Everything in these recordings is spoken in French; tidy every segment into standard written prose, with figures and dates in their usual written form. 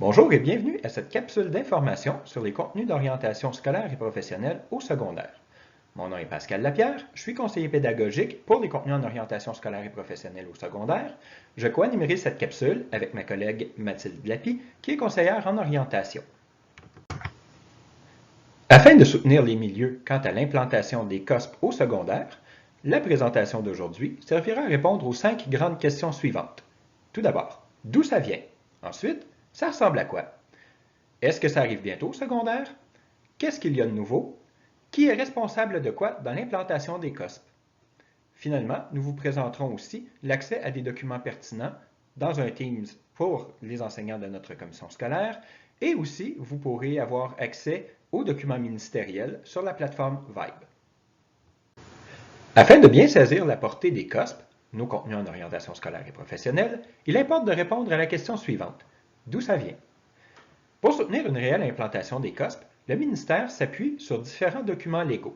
Bonjour et bienvenue à cette capsule d'information sur les contenus d'orientation scolaire et professionnelle au secondaire. Mon nom est Pascal Lapierre, je suis conseiller pédagogique pour les contenus en orientation scolaire et professionnelle au secondaire. Je co-animerai cette capsule avec ma collègue Mathilde Lappy, qui est conseillère en orientation. Afin de soutenir les milieux quant à l'implantation des COSP au secondaire, la présentation d'aujourd'hui servira à répondre aux 5 grandes questions suivantes. Tout d'abord, d'où ça vient? Ensuite, ça ressemble à quoi? Est-ce que ça arrive bientôt au secondaire? Qu'est-ce qu'il y a de nouveau? Qui est responsable de quoi dans l'implantation des COSP? Finalement, nous vous présenterons aussi l'accès à des documents pertinents dans un Teams pour les enseignants de notre commission scolaire et aussi vous pourrez avoir accès aux documents ministériels sur la plateforme Vibe. Afin de bien saisir la portée des COSP, nos contenus en orientation scolaire et professionnelle, il importe de répondre à la question suivante. D'où ça vient? Pour soutenir une réelle implantation des COSP, le ministère s'appuie sur différents documents légaux.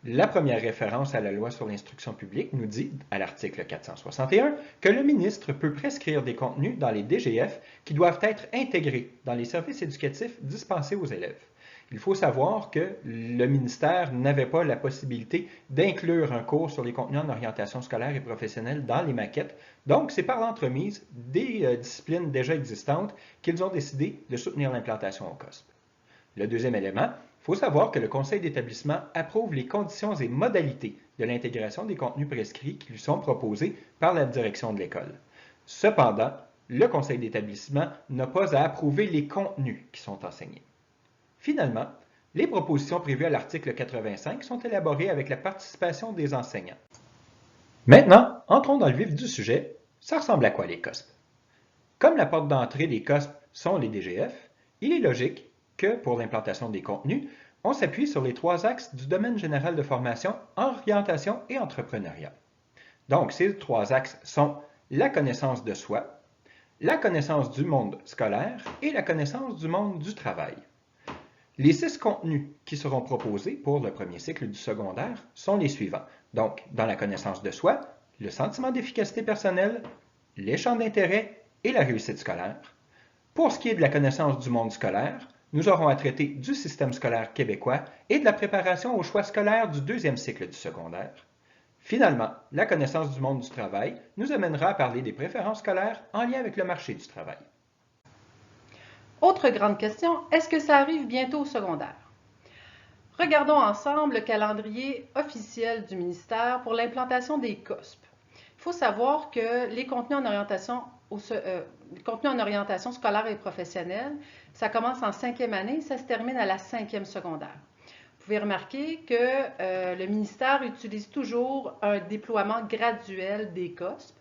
La première référence à la loi sur l'instruction publique nous dit, à l'article 461, que le ministre peut prescrire des contenus dans les DGF qui doivent être intégrés dans les services éducatifs dispensés aux élèves. Il faut savoir que le ministère n'avait pas la possibilité d'inclure un cours sur les contenus en orientation scolaire et professionnelle dans les maquettes, donc c'est par l'entremise des disciplines déjà existantes qu'ils ont décidé de soutenir l'implantation au COSP. Le deuxième élément, il faut savoir que le conseil d'établissement approuve les conditions et modalités de l'intégration des contenus prescrits qui lui sont proposés par la direction de l'école. Cependant, le conseil d'établissement n'a pas à approuver les contenus qui sont enseignés. Finalement, les propositions prévues à l'article 85 sont élaborées avec la participation des enseignants. Maintenant, entrons dans le vif du sujet. Ça ressemble à quoi les COSP? Comme la porte d'entrée des COSP sont les DGF, il est logique que pour l'implantation des contenus, on s'appuie sur les 3 axes du domaine général de formation, orientation et entrepreneuriat. Donc, ces 3 axes sont la connaissance de soi, la connaissance du monde scolaire et la connaissance du monde du travail. Les 6 contenus qui seront proposés pour le premier cycle du secondaire sont les suivants. Donc, dans la connaissance de soi, le sentiment d'efficacité personnelle, les champs d'intérêt et la réussite scolaire. Pour ce qui est de la connaissance du monde scolaire, nous aurons à traiter du système scolaire québécois et de la préparation au choix scolaire du deuxième cycle du secondaire. Finalement, la connaissance du monde du travail nous amènera à parler des préférences scolaires en lien avec le marché du travail. Autre grande question, est-ce que ça arrive bientôt au secondaire? Regardons ensemble le calendrier officiel du ministère pour l'implantation des COSP. Il faut savoir que les contenus en orientation scolaire et professionnelle, ça commence en 5e année et ça se termine à la 5e secondaire. Vous pouvez remarquer que le ministère utilise toujours un déploiement graduel des COSP.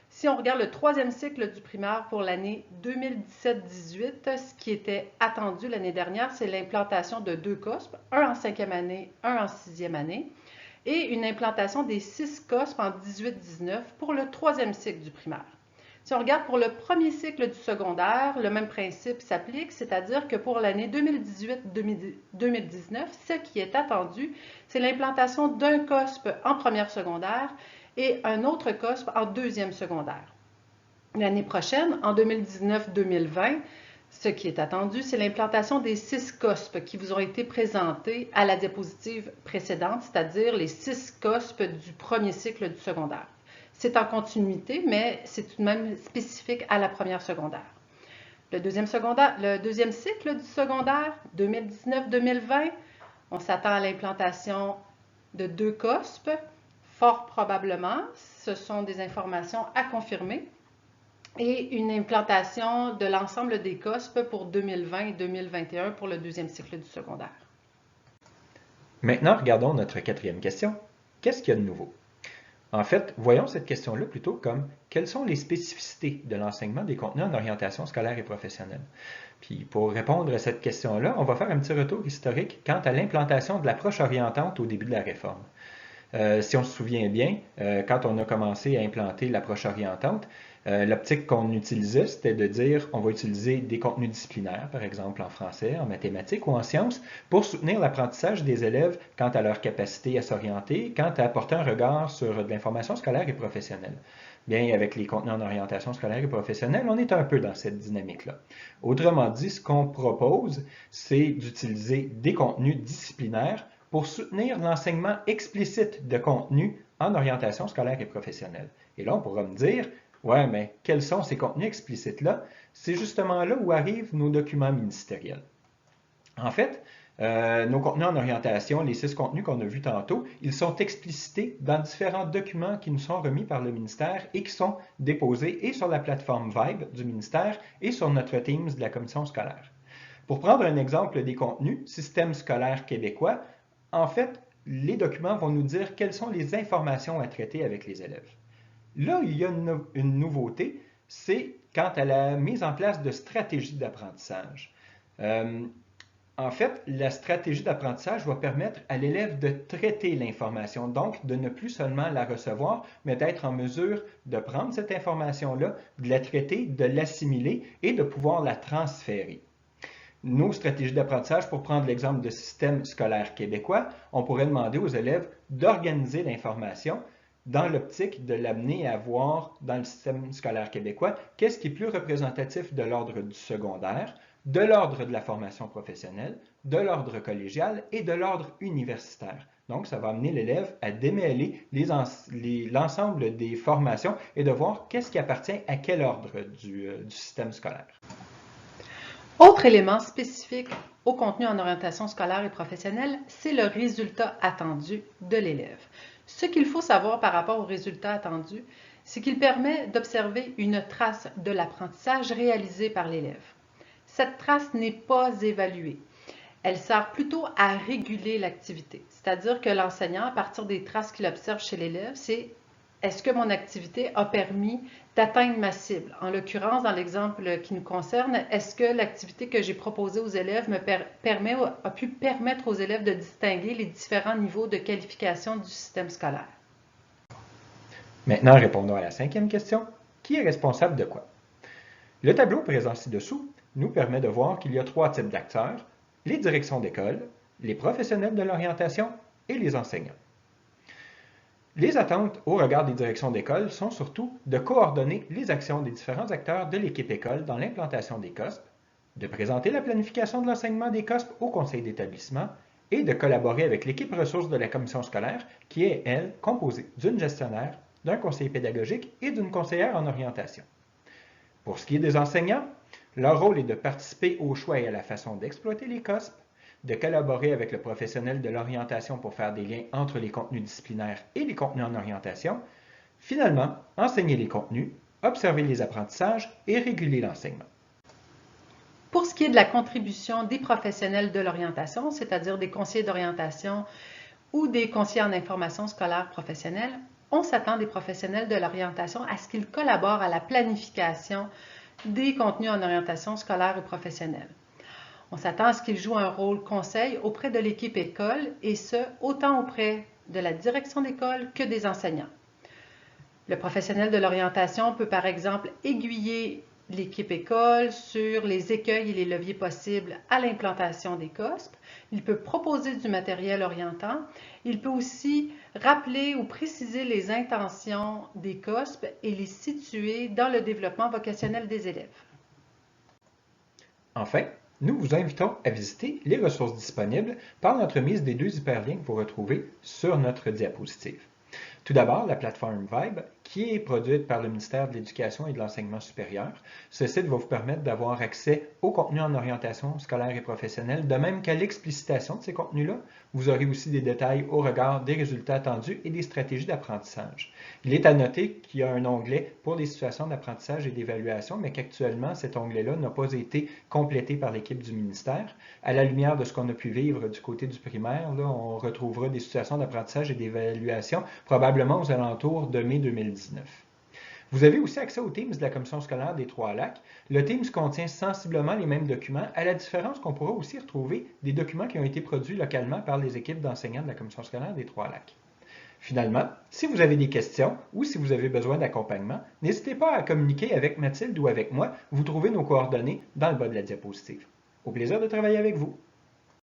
Si on regarde le 3e cycle du primaire pour l'année 2017-18, ce qui était attendu l'année dernière, c'est l'implantation de 2 COSP, un en 5e année, un en 6e année, et une implantation des 6 COSP en 18-19 pour le 3e cycle du primaire. Si on regarde pour le premier cycle du secondaire, le même principe s'applique, c'est-à-dire que pour l'année 2018-2019, ce qui est attendu, c'est l'implantation d'un COSP en première secondaire et un autre COSP en deuxième secondaire. L'année prochaine, en 2019-2020, ce qui est attendu, c'est l'implantation des 6 COSP qui vous ont été présentés à la diapositive précédente, c'est-à-dire les 6 COSP du premier cycle du secondaire. C'est en continuité, mais c'est tout de même spécifique à la première secondaire. Le deuxième cycle du secondaire, 2019-2020, on s'attend à l'implantation de 2 COSP. Fort probablement, ce sont des informations à confirmer, et une implantation de l'ensemble des COSP pour 2020 et 2021 pour le deuxième cycle du secondaire. Maintenant, regardons notre 4e question. Qu'est-ce qu'il y a de nouveau? En fait, voyons cette question-là plutôt comme quelles sont les spécificités de l'enseignement des contenus en orientation scolaire et professionnelle. Puis pour répondre à cette question-là, on va faire un petit retour historique quant à l'implantation de l'approche orientante au début de la réforme. Si on se souvient bien, quand on a commencé à implanter l'approche orientante, l'optique qu'on utilisait, c'était de dire on va utiliser des contenus disciplinaires, par exemple en français, en mathématiques ou en sciences, pour soutenir l'apprentissage des élèves quant à leur capacité à s'orienter, quant à apporter un regard sur de l'information scolaire et professionnelle. Bien, avec les contenus en orientation scolaire et professionnelle, on est un peu dans cette dynamique-là. Autrement dit, ce qu'on propose, c'est d'utiliser des contenus disciplinaires pour soutenir l'enseignement explicite de contenus en orientation scolaire et professionnelle. Et là, on pourra me dire, ouais, mais quels sont ces contenus explicites-là? C'est justement là où arrivent nos documents ministériels. En fait, nos contenus en orientation, les 6 contenus qu'on a vus tantôt, ils sont explicités dans différents documents qui nous sont remis par le ministère et qui sont déposés et sur la plateforme Vibe du ministère et sur notre Teams de la commission scolaire. Pour prendre un exemple des contenus, système scolaire québécois, en fait, les documents vont nous dire quelles sont les informations à traiter avec les élèves. Là, il y a une nouveauté, c'est quant à la mise en place de stratégies d'apprentissage. En fait, la stratégie d'apprentissage va permettre à l'élève de traiter l'information, donc de ne plus seulement la recevoir, mais d'être en mesure de prendre cette information-là, de la traiter, de l'assimiler et de pouvoir la transférer. Nos stratégies d'apprentissage, pour prendre l'exemple de système scolaire québécois, on pourrait demander aux élèves d'organiser l'information dans l'optique de l'amener à voir dans le système scolaire québécois qu'est-ce qui est plus représentatif de l'ordre du secondaire, de l'ordre de la formation professionnelle, de l'ordre collégial et de l'ordre universitaire. Donc, ça va amener l'élève à démêler l'ensemble des formations et de voir qu'est-ce qui appartient à quel ordre du système scolaire. Autre élément spécifique au contenu en orientation scolaire et professionnelle, c'est le résultat attendu de l'élève. Ce qu'il faut savoir par rapport au résultat attendu, c'est qu'il permet d'observer une trace de l'apprentissage réalisé par l'élève. Cette trace n'est pas évaluée. Elle sert plutôt à réguler l'activité. C'est-à-dire que l'enseignant, à partir des traces qu'il observe chez l'élève, c'est est-ce que mon activité a permis d'atteindre ma cible? En l'occurrence, dans l'exemple qui nous concerne, est-ce que l'activité que j'ai proposée aux élèves a pu permettre aux élèves de distinguer les différents niveaux de qualification du système scolaire? Maintenant, répondons à la 5e question. Qui est responsable de quoi? Le tableau présent ci-dessous nous permet de voir qu'il y a 3 types d'acteurs, les directions d'école, les professionnels de l'orientation et les enseignants. Les attentes au regard des directions d'école sont surtout de coordonner les actions des différents acteurs de l'équipe école dans l'implantation des COSP, de présenter la planification de l'enseignement des COSP au conseil d'établissement et de collaborer avec l'équipe ressources de la commission scolaire qui est, elle, composée d'une gestionnaire, d'un conseiller pédagogique et d'une conseillère en orientation. Pour ce qui est des enseignants, leur rôle est de participer au choix et à la façon d'exploiter les COSP, de collaborer avec le professionnel de l'orientation pour faire des liens entre les contenus disciplinaires et les contenus en orientation, finalement, enseigner les contenus, observer les apprentissages et réguler l'enseignement. Pour ce qui est de la contribution des professionnels de l'orientation, c'est-à-dire des conseillers d'orientation ou des conseillers en information scolaire professionnelle, on s'attend des professionnels de l'orientation à ce qu'ils collaborent à la planification des contenus en orientation scolaire ou professionnelle. On s'attend à ce qu'ils jouent un rôle conseil auprès de l'équipe école et ce, autant auprès de la direction d'école que des enseignants. Le professionnel de l'orientation peut par exemple aiguiller l'équipe école sur les écueils et les leviers possibles à l'implantation des COSP. Il peut proposer du matériel orientant. Il peut aussi rappeler ou préciser les intentions des COSP et les situer dans le développement vocationnel des élèves. Enfin, nous vous invitons à visiter les ressources disponibles par l'entremise des 2 hyperliens que vous retrouvez sur notre diapositive. Tout d'abord, la plateforme Vibe, qui est produite par le ministère de l'Éducation et de l'Enseignement supérieur. Ce site va vous permettre d'avoir accès aux contenus en orientation scolaire et professionnelle, de même qu'à l'explicitation de ces contenus-là. Vous aurez aussi des détails au regard des résultats attendus et des stratégies d'apprentissage. Il est à noter qu'il y a un onglet pour les situations d'apprentissage et d'évaluation, mais qu'actuellement, cet onglet-là n'a pas été complété par l'équipe du ministère. À la lumière de ce qu'on a pu vivre du côté du primaire, là, on retrouvera des situations d'apprentissage et d'évaluation probablement aux alentours de mai 2019. Vous avez aussi accès au Teams de la Commission scolaire des Trois-Lacs. Le Teams contient sensiblement les mêmes documents, à la différence qu'on pourra aussi retrouver des documents qui ont été produits localement par les équipes d'enseignants de la Commission scolaire des Trois-Lacs. Finalement, si vous avez des questions ou si vous avez besoin d'accompagnement, n'hésitez pas à communiquer avec Mathilde ou avec moi. Vous trouvez nos coordonnées dans le bas de la diapositive. Au plaisir de travailler avec vous.